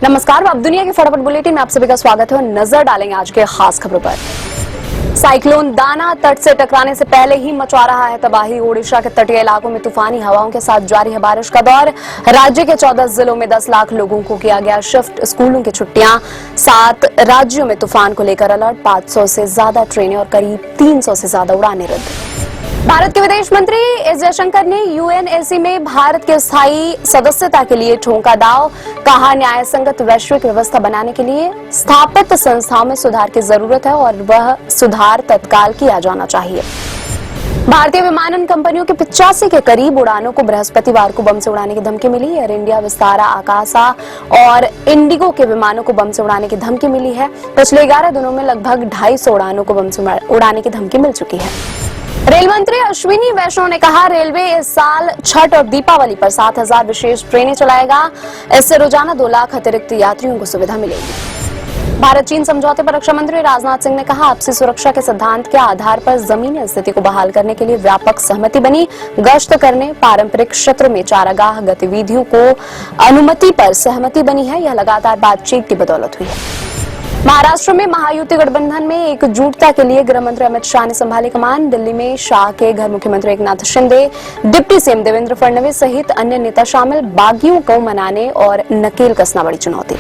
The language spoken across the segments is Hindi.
नमस्कार, अब दुनिया की फटाफट बुलेटिन में आप सभी का स्वागत है और नजर डालेंगे आज के खास खबरों पर। साइक्लोन दाना तट से टकराने से पहले ही मचा रहा है तबाही। ओडिशा के तटीय इलाकों में तूफानी हवाओं के साथ जारी है बारिश का दौर। राज्य के 14 जिलों में 10 लाख लोगों को किया गया शिफ्ट। स्कूलों की छुट्टियां। 7 राज्यों में तूफान को लेकर अलर्ट। 500 से ज्यादा ट्रेनें और करीब 300 से ज्यादा उड़ानें रद्द। भारत के विदेश मंत्री एस जयशंकर ने यूएनएसी में भारत के स्थायी सदस्यता के लिए ठोंका दाव। कहा, न्याय संगत वैश्विक व्यवस्था बनाने के लिए स्थापित संस्थाओं में सुधार की जरूरत है और वह सुधार तत्काल किया जाना चाहिए। भारतीय विमानन कंपनियों के 85 के करीब उड़ानों को बृहस्पतिवार को बम से उड़ाने की धमकी मिली। एयर इंडिया, विस्तारा, आकाशा और इंडिगो के विमानों को बम से उड़ाने की धमकी मिली है। पिछले 11 दिनों में लगभग 250 उड़ानों को बम से उड़ाने की धमकी मिल चुकी है। रेल मंत्री अश्विनी वैष्णव ने कहा, रेलवे इस साल छठ और दीपावली पर 7000 विशेष ट्रेनें चलाएगा। इससे रोजाना 2 लाख अतिरिक्त यात्रियों को सुविधा मिलेगी। भारत चीन समझौते पर रक्षा मंत्री राजनाथ सिंह ने कहा, आपसी सुरक्षा के सिद्धांत के आधार पर जमीनी स्थिति को बहाल करने के लिए व्यापक सहमति बनी। गश्त करने, पारंपरिक क्षेत्र में चारागाह गतिविधियों को अनुमति पर सहमति बनी है। यह लगातार बातचीत की बदौलत हुई है। महाराष्ट्र में महायुति गठबंधन में एकजुटता के लिए गृह मंत्री अमित शाह ने संभाली कमान। दिल्ली में शाह के घर मुख्यमंत्री एकनाथ शिंदे, डिप्टी सीएम देवेंद्र फडणवीस सहित अन्य नेता शामिल। बागियों को मनाने और नकेल कसना बड़ी चुनौती।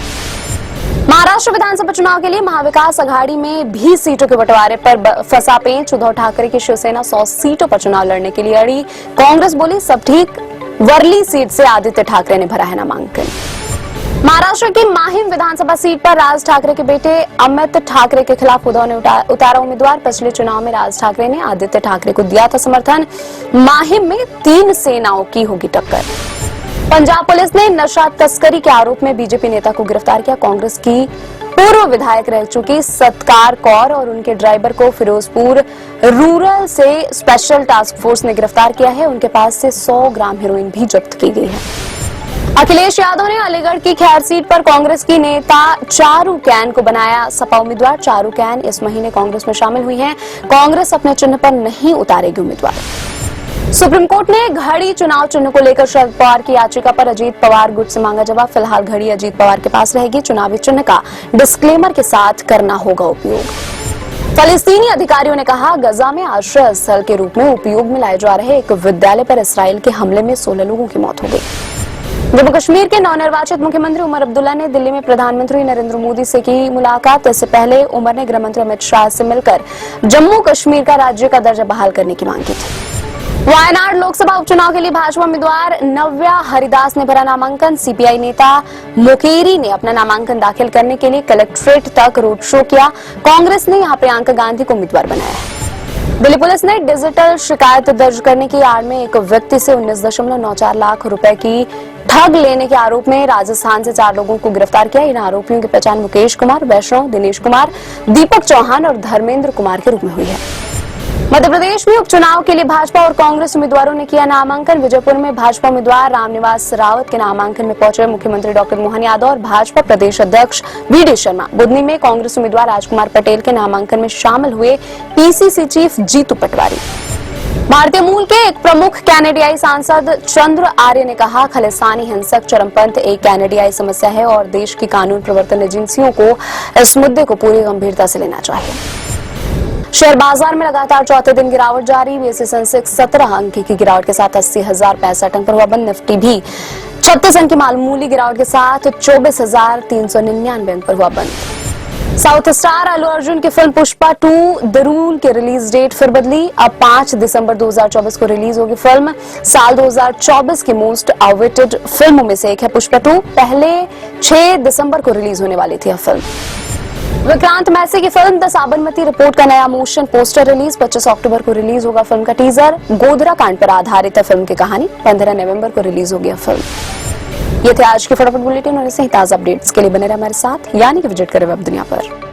महाराष्ट्र विधानसभा चुनाव के लिए महाविकास आघाड़ी में भी सीटों के बंटवारे पर फंसा पेंच। उद्धव ठाकरे की शिवसेना 100 सीटों पर चुनाव लड़ने के लिए अड़ी। कांग्रेस बोली, सब ठीक। वर्ली सीट से आदित्य ठाकरे ने भरा है नामांकन। महाराष्ट्र की माहिम विधानसभा सीट पर राज ठाकरे के बेटे अमित ठाकरे के खिलाफ उद्धव ने उतारा उम्मीदवार। पिछले चुनाव में राज ठाकरे ने आदित्य ठाकरे को दिया था समर्थन। माहिम में 3 सेनाओं की होगी टक्कर। पंजाब पुलिस ने नशा तस्करी के आरोप में बीजेपी नेता को गिरफ्तार किया। कांग्रेस की पूर्व विधायक रह चुकी सत्कार कौर और उनके ड्राइवर को फिरोजपुर रूरल से स्पेशल टास्क फोर्स ने गिरफ्तार किया है। उनके पास से 100 ग्राम हेरोइन भी जब्त की गई है। अखिलेश यादव ने अलीगढ़ की खैर सीट पर कांग्रेस की नेता चारू कैन को बनाया सपा उम्मीदवार। चारू कैन इस महीने कांग्रेस में शामिल हुई हैं। कांग्रेस अपने चिन्ह पर नहीं उतारेगी उम्मीदवार। सुप्रीम कोर्ट ने घड़ी चुनाव चिन्ह को लेकर शरद पवार की याचिका पर अजीत पवार गुट से मांगा जवाब। फिलहाल घड़ी अजीत पवार के पास रहेगी। चुनावी चिन्ह का डिस्क्लेमर के साथ करना होगा उपयोग। फलस्तीनी अधिकारियों ने कहा, गजा में आश्रय स्थल के रूप में उपयोग में लाए जा रहे एक विद्यालय पर इसराइल के हमले में 16 लोगों की मौत हो गई। जम्मू कश्मीर के नवनिर्वाचित मुख्यमंत्री उमर अब्दुल्ला ने दिल्ली में प्रधानमंत्री नरेंद्र मोदी से की मुलाकात। इससे पहले उमर ने गृह मंत्री अमित शाह से मिलकर जम्मू कश्मीर का राज्य का दर्जा बहाल करने की मांग की थी। वायनाड लोकसभा उपचुनाव के लिए भाजपा उम्मीदवार नव्या हरिदास ने भरा नामांकन। सीपीआई नेता मुकेरी ने अपना नामांकन दाखिल करने के लिए कलेक्ट्रेट तक रोड शो किया। कांग्रेस ने यहां प्रियंका गांधी को उम्मीदवार बनाया है। दिल्ली पुलिस ने डिजिटल शिकायत दर्ज करने की आड़ में एक व्यक्ति से 19.94 लाख रुपए की ठग लेने के आरोप में राजस्थान से 4 लोगों को गिरफ्तार किया। इन आरोपियों की पहचान मुकेश कुमार, वैष्णव, दिनेश कुमार, दीपक चौहान और धर्मेंद्र कुमार के रूप में हुई है। मध्य प्रदेश में उपचुनाव के लिए भाजपा और कांग्रेस उम्मीदवारों ने किया नामांकन। विजयपुर में भाजपा उम्मीदवार रामनिवास रावत के नामांकन में पहुंचे मुख्यमंत्री डॉक्टर मोहन यादव और भाजपा प्रदेश अध्यक्ष वी.डी. शर्मा। बुधनी में कांग्रेस उम्मीदवार राजकुमार पटेल के नामांकन में शामिल हुए पीसीसी चीफ जीतू पटवारी। भारतीय मूल के एक प्रमुख कैनेडियाई सांसद चंद्र आर्य ने कहा, खालिस्तानी हिंसक चरमपंथ एक कैनेडियाई समस्या है और देश की कानून प्रवर्तन एजेंसियों को इस मुद्दे को पूरी गंभीरता से लेना चाहिए। शेयर बाजार में लगातार चौथे दिन गिरावट जारी। बीएसई सेंसेक्स 17 अंक की गिरावट के साथ 80,065 अंक पर हुआ बंद। निफ्टी भी 36 अंक की मामूली गिरावट के साथ 24,399 अंक पर हुआ बंद। साउथ स्टार अल्लू अर्जुन की फिल्म पुष्पा 2 द रूल की रिलीज डेट फिर बदली। अब 5 दिसंबर 2024 को रिलीज होगी फिल्म। साल 2024 की मोस्ट अवेटेड फिल्मों में से एक है पुष्पा 2। पहले 6 दिसंबर को रिलीज होने वाली थी यह फिल्म। विक्रांत मैसी की फिल्म द साबरमती रिपोर्ट का नया मोशन पोस्टर रिलीज। 25 अक्टूबर को रिलीज होगा फिल्म का टीजर। गोधरा कांड पर आधारित है फिल्म की कहानी। 15 नवंबर को रिलीज होगी फिल्म। ये थे आज की फटाफट बुलेटिन और ऐसे ही ताजा अपडेट्स के लिए बने रहे हमारे साथ, यानी कि विजिट करें वेब दुनिया पर।